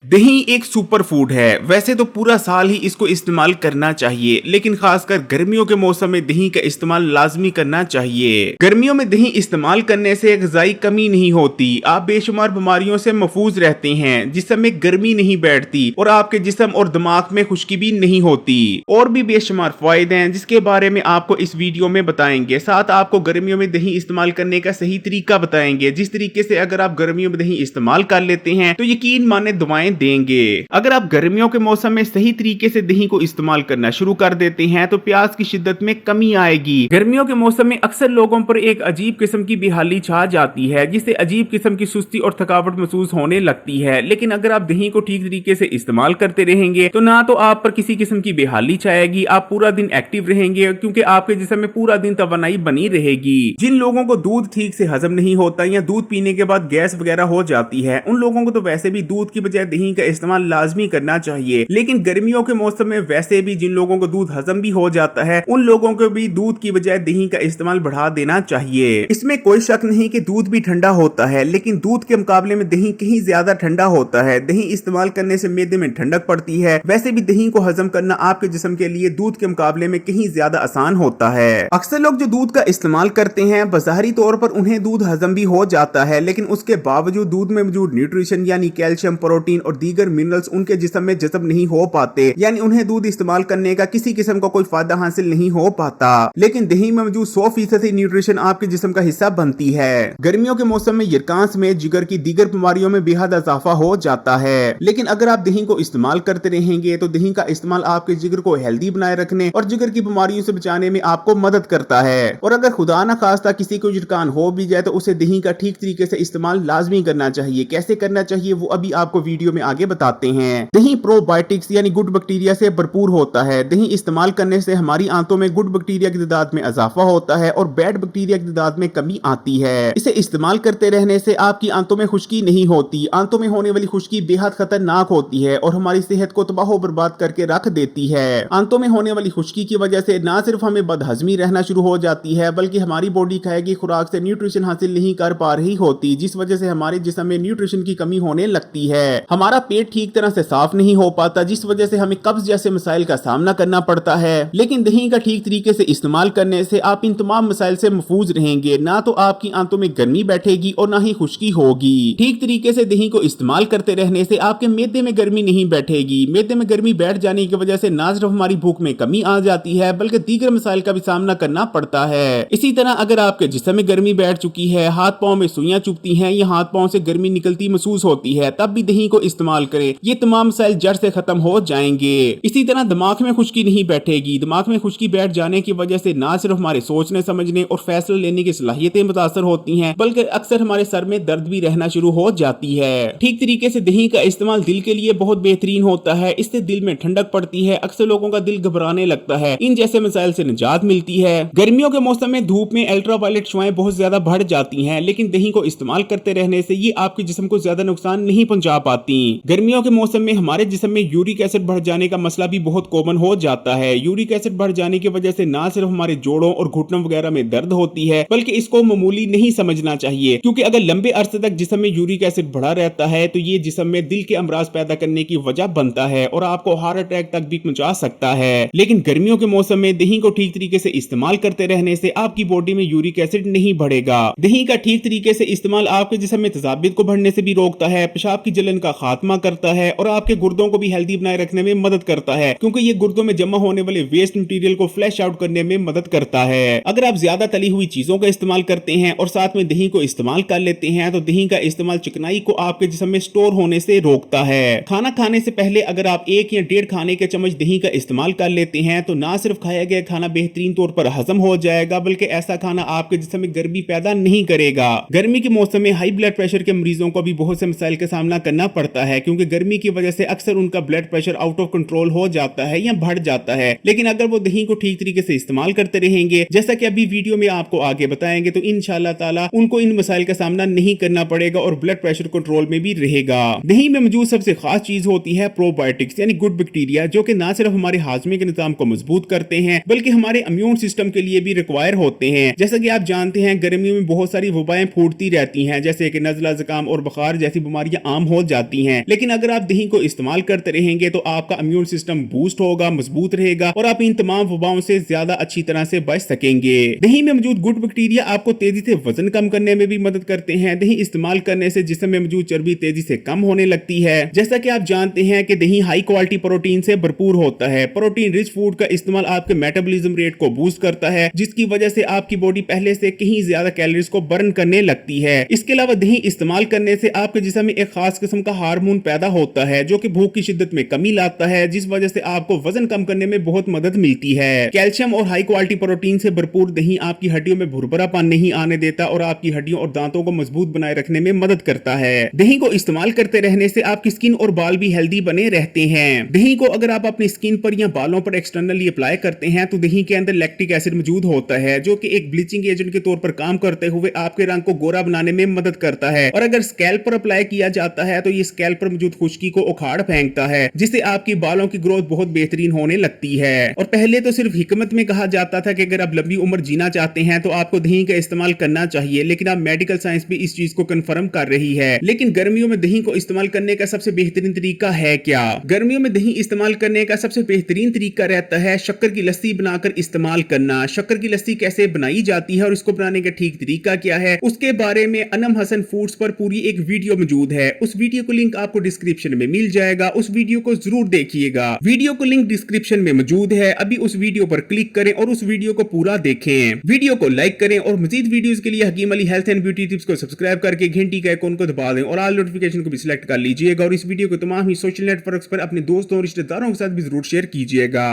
दही एक super food है। वैसे तो पूरा साल ही इसको इस्तेमाल करना चाहिए, लेकिन खासकर गर्मियों के मौसम में दही का इस्तेमाल लाजमी करना चाहिए। गर्मियों में दही इस्तेमाल करने से ग़िज़ाई कमी नहीं होती, आप बेशुमार बीमारियों से महफूज रहते हैं, जिस्म में गर्मी नहीं बैठती और आपके जिस्म और दिमाग में खुश्की भी नहीं होती। और भी बेशुमार फायदे हैं जिसके बारे में आपको इस वीडियो में बताएंगे। साथ आपको गर्मियों में दही इस्तेमाल करने का सही तरीका बताएंगे, जिस तरीके से अगर आप गर्मियों में दही इस्तेमाल कर लेते हैं तो यकीन माने दुआएं देंगे। अगर आप गर्मियों के मौसम में सही तरीके से दही को इस्तेमाल करना शुरू कर देते हैं तो प्यास की शिद्दत में कमी आएगी। गर्मियों के मौसम में अक्सर लोगों पर एक अजीब किस्म की बेहाली छा जाती है, जिससे अजीब किस्म की सुस्ती और थकावट महसूस होने लगती है। लेकिन अगर आप दही को ठीक तरीके से इस्तेमाल करते रहेंगे तो ना तो आप पर किसी किस्म की बेहाली छाएगी, आप पूरा दिन एक्टिव रहेंगे, क्योंकि आपके जिस्म में पूरा दिन तवानाई बनी रहेगी। जिन लोगों को दूध ठीक से हजम नहीं होता या दूध पीने के बाद गैस वगैरह हो जाती है, उन लोगों को तो वैसे भी दूध की बजाय दही का इस्तेमाल लाजमी करना चाहिए। लेकिन गर्मियों के मौसम में वैसे भी जिन लोगों को दूध हजम भी हो जाता है, उन लोगों को भी दूध की बजाय दही का इस्तेमाल बढ़ा देना चाहिए। इसमें कोई शक नहीं कि दूध भी ठंडा होता है, लेकिन दूध के मुकाबले में दही कहीं ज्यादा ठंडा होता है। दही इस्तेमाल करने से मैदे में ठंडक पड़ती है। वैसे भी दही को हजम करना आपके जिस्म के लिए दूध के मुकाबले में कहीं ज्यादा आसान होता है। अक्सर लोग जो दूध का इस्तेमाल करते हैं, बज़ाहिरी तौर पर उन्हें दूध हजम भी हो जाता है, लेकिन उसके बावजूद दूध में मौजूद न्यूट्रिशन यानी कैल्शियम, प्रोटीन और दीगर मिनरल्स उनके जिस्म में जज़ब नहीं हो पाते, यानी उन्हें दूध इस्तेमाल करने का किसी किस्म का कोई फायदा हासिल नहीं हो पाता। लेकिन दही में मौजूद 100% न्यूट्रिशन आपके जिस्म का हिस्सा बनती है। गर्मियों के मौसम में यरकांस में जिगर की दीगर बीमारियों में बेहद इजाफा हो जाता है। लेकिन अगर आप दही को इस्तेमाल करते रहेंगे तो दही का इस्तेमाल आपके जिगर को हेल्दी बनाए रखने और जिगर की बीमारियों से बचाने में आपको मदद करता है। और अगर खुदा न खास्ता किसी को यरकान हो भी जाए तो उसे दही का ठीक तरीके से इस्तेमाल लाजमी करना चाहिए। कैसे करना चाहिए वो अभी आपको वीडियो में आगे बताते हैं। दही प्रोबायोटिक्स यानी गुड बैक्टीरिया से भरपूर होता है। दही इस्तेमाल करने से हमारी आंतों में गुड बैक्टीरिया की तादाद में इजाफा होता है और बैड बैक्टीरिया की तादाद में कमी आती है। इसे इस्तेमाल करते रहने से आपकी आंतों में खुश्की नहीं होती। आंतों में होने वाली खुश्की बेहद खतरनाक होती है और हमारी सेहत को तबाह बर्बाद करके रख देती है। आंतों में होने वाली खुश्की की वजह से ना सिर्फ हमें बदहजमी रहना शुरू हो जाती है, बल्कि हमारी बॉडी खाएगी खुराक से न्यूट्रिशन हासिल नहीं कर पा रही होती, जिस वजह से हमारे जिस्म में न्यूट्रिशन की कमी होने लगती है। हमारा पेट ठीक तरह से साफ नहीं हो पाता, जिस वजह से हमें कब्ज जैसे मसाइल का सामना करना पड़ता है। लेकिन दही का ठीक तरीके से इस्तेमाल करने से आप इन तमाम मसाइल से महफूज रहेंगे। ना तो आपकी आंतों में गर्मी बैठेगी और ना ही खुश्की होगी। ठीक तरीके से दही को इस्तेमाल करते रहने से आपके मैदे में गर्मी नहीं बैठेगी। मैदे में गर्मी बैठ जाने की वजह से ना सिर्फ हमारी भूख में कमी आ जाती है, बल्कि दीगर मसाइल का भी सामना करना पड़ता है। इसी तरह अगर आपके जिस्म में गर्मी बैठ चुकी है, हाथ पांव में सुइयां चुभती हैं या हाथ पांव से गर्मी निकलती महसूस होती है, तब भी दही को इस्तेमाल करें। ये तमाम मसाइल जड़ से खत्म हो जाएंगे। इसी तरह दिमाग में खुश्की नहीं बैठेगी। दिमाग में खुश्की बैठ जाने की वजह से ना सिर्फ हमारे सोचने समझने और फैसले लेने की सलाहियतें मुतासर होती हैं, बल्कि अक्सर हमारे सर में दर्द भी रहना शुरू हो जाती है। ठीक तरीके से दही का इस्तेमाल दिल के लिए बहुत बेहतरीन होता है। इससे दिल में ठंडक पड़ती है। अक्सर लोगों का दिल घबराने लगता है। इन जैसे मसाइल से निजात मिलती है। गर्मियों के मौसम में धूप में अल्ट्रावायलेट शुआएं बहुत ज्यादा बढ़ जाती हैं, लेकिन दही को इस्तेमाल करते रहने से ये आपके जिस्म को ज्यादा नुकसान नहीं पहुंचा पाती। गर्मियों के मौसम में हमारे जिस्म में यूरिक एसिड बढ़ जाने का मसला भी बहुत कॉमन हो जाता है। यूरिक एसिड बढ़ जाने की वजह से ना सिर्फ हमारे जोड़ों और घुटनों वगैरह में दर्द होती है, बल्कि इसको मामूली नहीं समझना चाहिए, क्योंकि अगर लंबे अरसे तक जिस्म में यूरिक एसिड बढ़ा रहता है तो ये जिस्म में दिल के अमराज पैदा करने की वजह बनता है और आपको हार्ट अटैक तक भी पहुंचा सकता है। लेकिन गर्मियों के मौसम में दही को ठीक तरीके से इस्तेमाल करते रहने से आपकी बॉडी में यूरिक एसिड नहीं बढ़ेगा। दही का ठीक तरीके से इस्तेमाल आपके जिस्म में तजाबियत को बढ़ने से भी रोकता है, पेशाब की जलन का खात्मा करता है और आपके गुर्दों को भी हेल्दी बनाए रखने में मदद करता है, क्योंकि ये गुर्दों में जमा होने वाले वेस्ट मटेरियल को फ्लैश आउट करने में मदद करता है। अगर आप ज्यादा तली हुई चीजों का इस्तेमाल करते हैं और साथ में दही को इस्तेमाल कर लेते हैं तो दही का इस्तेमाल चिकनाई को आपके जिस्म में स्टोर होने से रोकता है। खाना खाने से पहले अगर आप 1 या 1.5 खाने के चम्मच दही का इस्तेमाल कर लेते हैं तो ना सिर्फ खाया गया खाना बेहतरीन तौर पर हजम हो जाएगा, बल्कि ऐसा खाना आपके जिस्म में गर्मी पैदा नहीं करेगा। गर्मी के मौसम में हाई ब्लड प्रेशर के मरीजों को भी बहुत से मसाइल का सामना करना पड़ता है, क्योंकि गर्मी की वजह से अक्सर उनका blood pressure out of control हो जाता है या बढ़ जाता है। लेकिन अगर वो दही को ठीक तरीके से इस्तेमाल करते रहेंगे, जैसा कि अभी वीडियो में आपको आगे बताएंगे, तो इंशाअल्लाह ताला उनको इन मसाइल का सामना नहीं करना पड़ेगा और ब्लड प्रेशर कंट्रोल में भी रहेगा। दही में मौजूद सबसे खास चीज होती है प्रोबायोटिक्स यानी गुड बैक्टीरिया, जो कि ना सिर्फ हमारे हाजमे के निजाम को मजबूत करते हैं, बल्कि हमारे इम्यून सिस्टम के लिए भी रिक्वायर होते हैं। जैसा कि आप जानते हैं गर्मियों में बहुत सारी वबाएं फूटती रहती हैं, जैसे कि नज़ला, जुकाम और बुखार जैसी बीमारियां आम हो जाती हैं। हैं, लेकिन अगर आप दही को इस्तेमाल करते रहेंगे तो आपका इम्यून सिस्टम बूस्ट होगा, मजबूत रहेगा और आप इन तमाम वबाओं से ज्यादा अच्छी तरह से बच सकेंगे। दही में मौजूद गुड बैक्टीरिया आपको तेजी से वजन कम करने में भी मदद करते हैं। दही इस्तेमाल करने से जिस्म में मौजूद चर्बी तेजी से कम होने लगती है। जैसा कि आप जानते हैं कि दही हाई क्वालिटी प्रोटीन से भरपूर होता है। प्रोटीन रिच फूड का इस्तेमाल आपके मेटाबॉलिज्म रेट को बूस्ट करता है, जिसकी वजह से आपकी बॉडी पहले से कहीं ज्यादा कैलोरीज को बर्न करने लगती है। इसके अलावा दही इस्तेमाल करने से आपके जिस्म में एक खास किस्म का हार्मोन पैदा होता है जो कि भूख की शिद्दत में कमी लाता है, जिस वजह से आपको वजन कम करने में बहुत मदद मिलती है। कैल्शियम और हाई क्वालिटी प्रोटीन से भरपूर दही आपकी हड्डियों में भुरभुरापन नहीं आने देता और आपकी हड्डियों और दांतों को मजबूत बनाए रखने में मदद करता है। दही को इस्तेमाल करते रहने से आपकी स्किन और बाल भी हेल्दी बने रहते हैं। दही को अगर आप अपनी स्किन पर या बालों पर एक्सटर्नली अप्लाई करते हैं तो दही के अंदर लैक्टिक एसिड मौजूद होता है जो कि एक ब्लीचिंग एजेंट के तौर पर काम करते हुए आपके रंग को गोरा बनाने में मदद करता है। और अगर स्कैल्प पर अप्लाई किया जाता है तो ये स्कैल्प पर मौजूद खुश्की को उखाड़ फेंकता है, जिससे आपकी बालों की ग्रोथ बहुत बेहतरीन होने लगती है। और पहले तो सिर्फ हिकमत में कहा जाता था कि अगर आप लंबी उम्र जीना चाहते हैं तो आपको दही का इस्तेमाल करना चाहिए, लेकिन अब मेडिकल साइंस भी इस चीज को कंफर्म कर रही है। लेकिन गर्मियों में दही को इस्तेमाल करने का सबसे बेहतरीन तरीका है क्या? गर्मियों में दही इस्तेमाल करने का सबसे बेहतरीन तरीका रहता है शक्कर की लस्सी बनाकर इस्तेमाल करना। शक्कर की लस्सी कैसे बनाई जाती है और इसको बनाने का ठीक तरीका क्या है, उसके बारे में अनम हसन फूड्स पर पूरी एक वीडियो मौजूद है। उस वीडियो को लिंक आपको डिस्क्रिप्शन में मिल जाएगा, उस वीडियो को जरूर देखिएगा। वीडियो को लिंक डिस्क्रिप्शन में मौजूद है, अभी उस वीडियो पर क्लिक करें और उस वीडियो को पूरा देखें। वीडियो को लाइक करें और मजीद वीडियोस के लिए Hakeem Ali health and beauty tips को सब्सक्राइब करके घंटी का आइकॉन को दबा दें और ऑल नोटिफिकेशन को भी सिलेक्ट कर लीजिएगा। और इस वीडियो को तमाम ही सोशल नेटवर्क्स पर अपने दोस्तों और रिश्तेदारों के साथ भी जरूर शेयर कीजिएगा।